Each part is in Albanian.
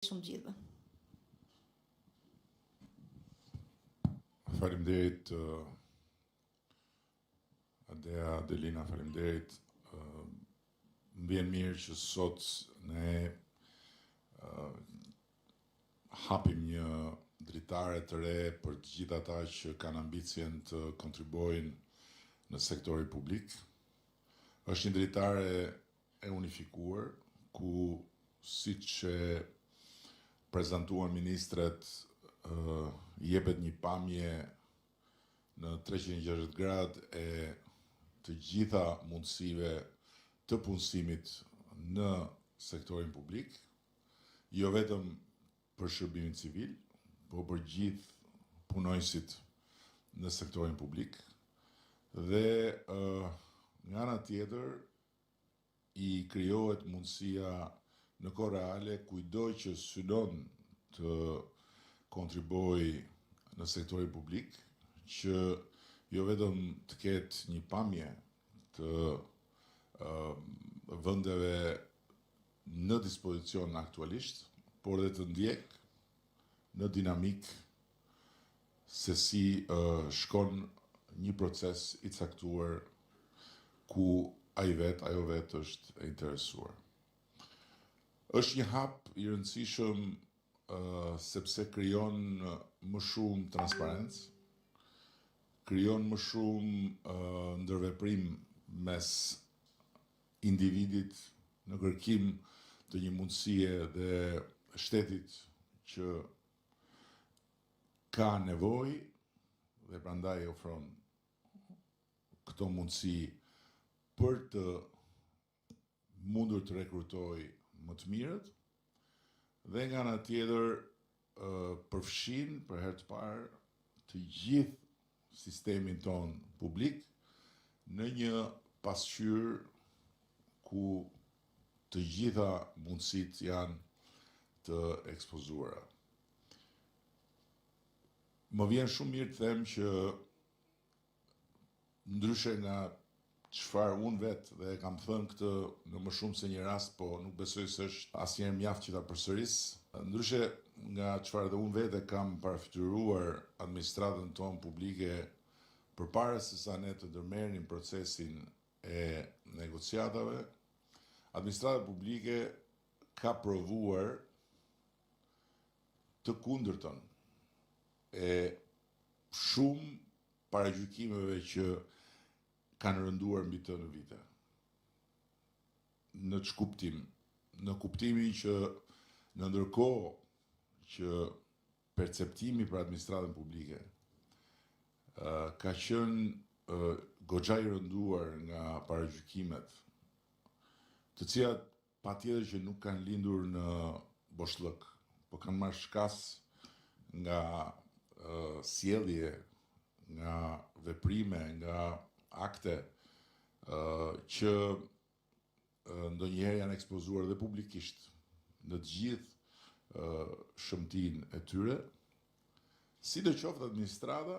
shumë gjithëve. Faleminderit Adea, Adelina, faleminderit. Më vjen mirë që sot ne hapim një dritare të re për të gjithë ata që kanë ambicien të kontribuojnë në sektori publik. Është një dritare e unifikuar, ku siç e prezantuan ministret, jepet një pamje në 360 gradë e të gjitha mundësive të punësimit në sektorin publik, jo vetëm për shërbimin civil, por për gjithë punojësit në sektorin publik. Dhe nga ana tjetër i krijohet mundësia në kohë reale kujdo që synon të kontribuojë në sektorin publik, që jo vetëm të ketë një pamje të vendeve në dispozicion aktualisht, por dhe të ndjek në dinamik se si shkon një proces i caktuar ku ajo vetë është e interesuar. Është një hap i rëndësishëm sepse krijon më shumë transparencë, krijon më shumë ndërveprim mes individit në kërkim të një mundësie dhe shtetit që ka nevojë dhe prandaj ofron këto mundësi për të mundur të rekrutojë më të mirët, dhe nga ana tjetër përfshin për herë të parë të gjithë sistemin ton publik në një pasqyrë ku të gjitha mundësitë janë të ekspozuara. Më vjen shumë mirë të them që ndryshe nga çfarë unë vetë, dhe kam thënë këtë në më shumë se një rast, po nuk besoj se është asnjëherë mjaft që ta përsëris, ndryshe nga çfarë dhe unë vetë kam parafituruar administratën tonë publike përpara se sa ne të ndërmerrim procesin e negociatave, administrata publike ka provuar të kundërtën e shumë paragjykimeve që kanë rënduar mbi të në vite. Në ç'kuptim? Në kuptimin që në ndërkohë që perceptimi për administratën publike ka qenë goxha i rënduar nga paragjykimet, të cilat patjetër që nuk kanë lindur në boshllëk, por kanë marrë shkas nga sjellje, nga veprime, nga akte që ndonjëherë janë ekspozuar dhe publikisht në të gjithë shëmtinë e tyre, sidoqoftë administrata,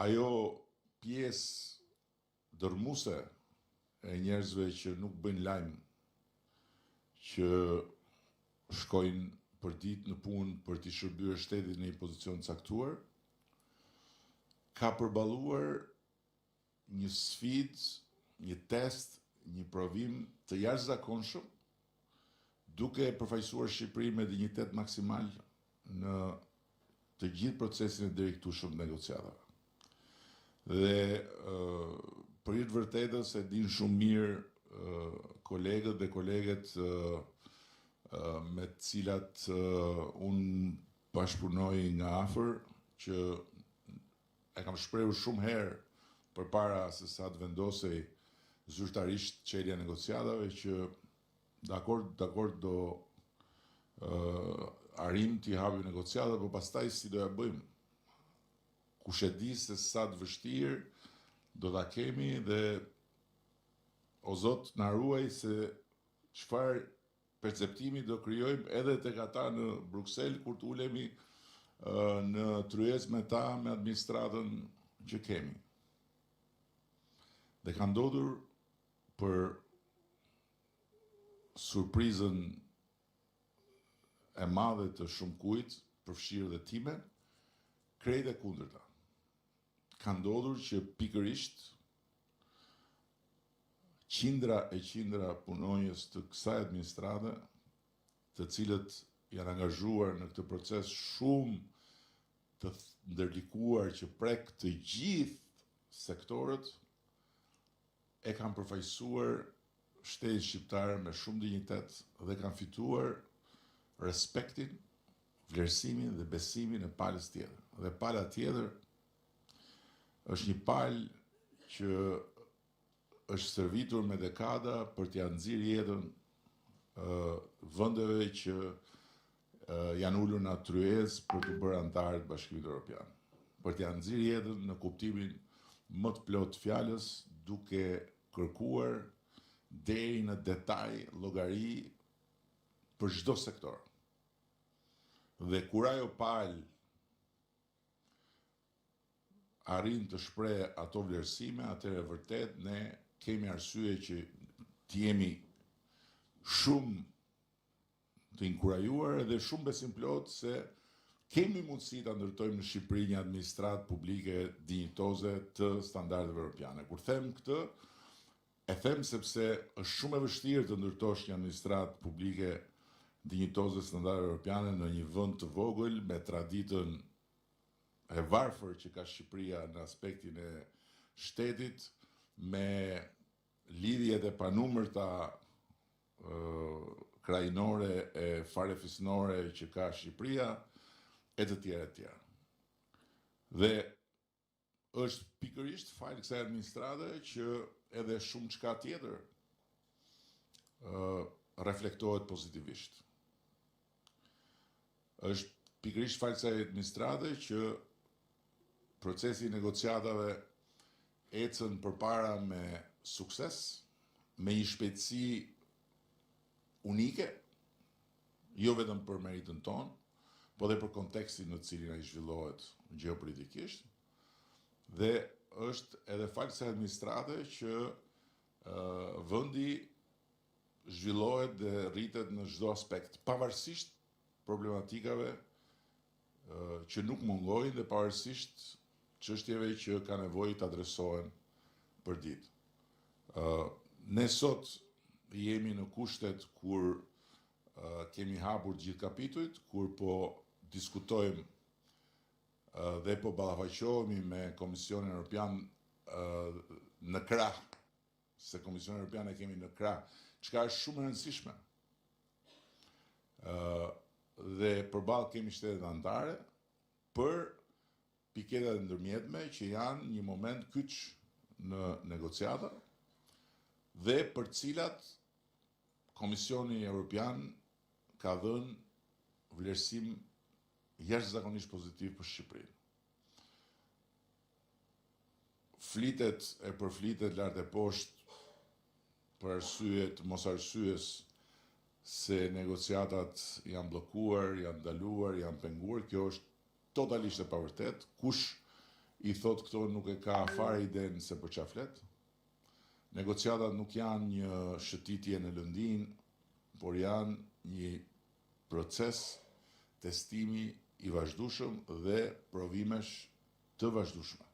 ajo pjesë dërmuese e njerëzve që nuk bëjnë lajm, që shkojnë për ditë në punë për t'i shërbyer shtetit në një pozicion caktuar, ka përballuar një sfidë, një test, një provim të jashtëzakonshëm, duke përfaqësuar Shqipërinë me dinjitet maksimal në të gjithë procesin e drejtueshëm të negociatave. Dhe për hir të vërtetës e din shumë mirë kolegët dhe koleget me të cilat unë bashkëpunoj nga afër, që e kam shprehur shumë herë përpara se sa të vendosej zyrtarisht çelja e negociatave, që dakord do arrim t'i hapim negociatat, por pastaj si do ja bëjmë? Kush e di se sa të vështirë do ta kemi, dhe o Zot na ruaj se çfarë perceptimi do krijojmë edhe tek ata në Bruksel kur të ulemi në tryezë me ta, me administratën që kemi. Dhe ka ndodhur për surprizën e madhe të shumë kujt, përfshirë dhe time, krejt e kundërta. Ka ndodhur që pikërisht qindra e qindra punonjës të kësaj administrate, të cilët janë angazhuar në këtë proces shumë të ndërlikuar që prek të gjithë sektorët, e kanë përfaqësuar shtetin shqiptar me shumë dinjitet dhe kanë fituar respektin, vlerësimin dhe besimin e palës tjetër. Dhe pala tjetër është një palë që është servitur me dekada për t'ia nxirë jetën vendeve që janë ulur në tryezë për të bërë antarë të Bashkimit Evropian. Për t'ia nxirë jetën në kuptimin më të plot të fjalës, duke kërkuar deri në detaj llogari për çdo sektor. Dhe kur ajo palë arrin të shpreh ato vlerësime, atëherë vërtet ne kemi arsye që të jemi shumë të inkurajuar dhe shumë besim plot se kemi mundësi ta ndërtojmë në Shqipëri një administratë publike dinjitoze të standardeve europiane. Kur them këtë, e them sepse është shumë e vështirë të ndërtosh një administratë publike dinjitoze të standardeve europiane në një vend të vogël me traditën e varfër që ka Shqipëria në aspektin e shtetit, me lidhjet e panumërta krajinore e farefisnore që ka Shqipëria, e të tjera e tjera. Dhe është pikërisht fal kësaj administrate që edhe shumë çka tjetër reflektohet pozitivisht. Është pikërisht fal kësaj administrate që procesi i negociatave ecën përpara me sukses, me një shpejtësi unike, jo vetëm për meritën tonë, po dhe për kontekstin në cilin ai zhvillohet gjeopolitikisht, dhe është edhe fal kësaj administrate që vendi zhvillohet dhe rritet në çdo aspekt, pavarësisht problematikave që nuk mungojnë dhe pavarësisht çështjeve që ka nevojë të adresohen për ditë. Ne sot jemi në kushtet kur kemi hapur gjithë kapitujt, kur po diskutojmë dhe po ballafaqohemi me Komisionin Evropian në krah, se Komisionin Evropian e kemi në krah, çka është shumë e rëndësishme. Dhe përballë kemi shtetet anëtare për piketat e ndërmjetme që janë një moment kyç në negociata dhe për cilat Komisioni Evropian ka dhënë vlerësim jashtëzakonisht pozitiv për Shqipërinë. Flitet e përflitet lart e poshtë për arsye të mosarsyes se negociatat janë bllokuar, janë ndaluar, janë penguar. Kjo është totalisht e pavërtet. Kush i thot këto nuk e ka fare idenë se për çfarë flet. Negociatat nuk janë një shëtitje në lëndin, por janë një proces testimi i vazhdueshëm dhe provimesh të vazhdueshme.